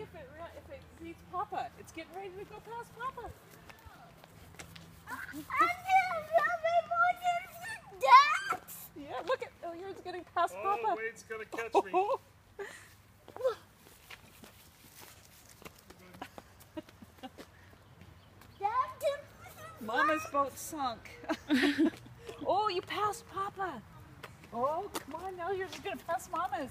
if it sees Papa. It's getting ready to go past Papa. Yeah, look at here it's getting past Papa. Oh, Wade's gonna catch me. Mama's boat sunk. Oh, you passed Papa. Oh, come on, now you're just gonna pass Mama's.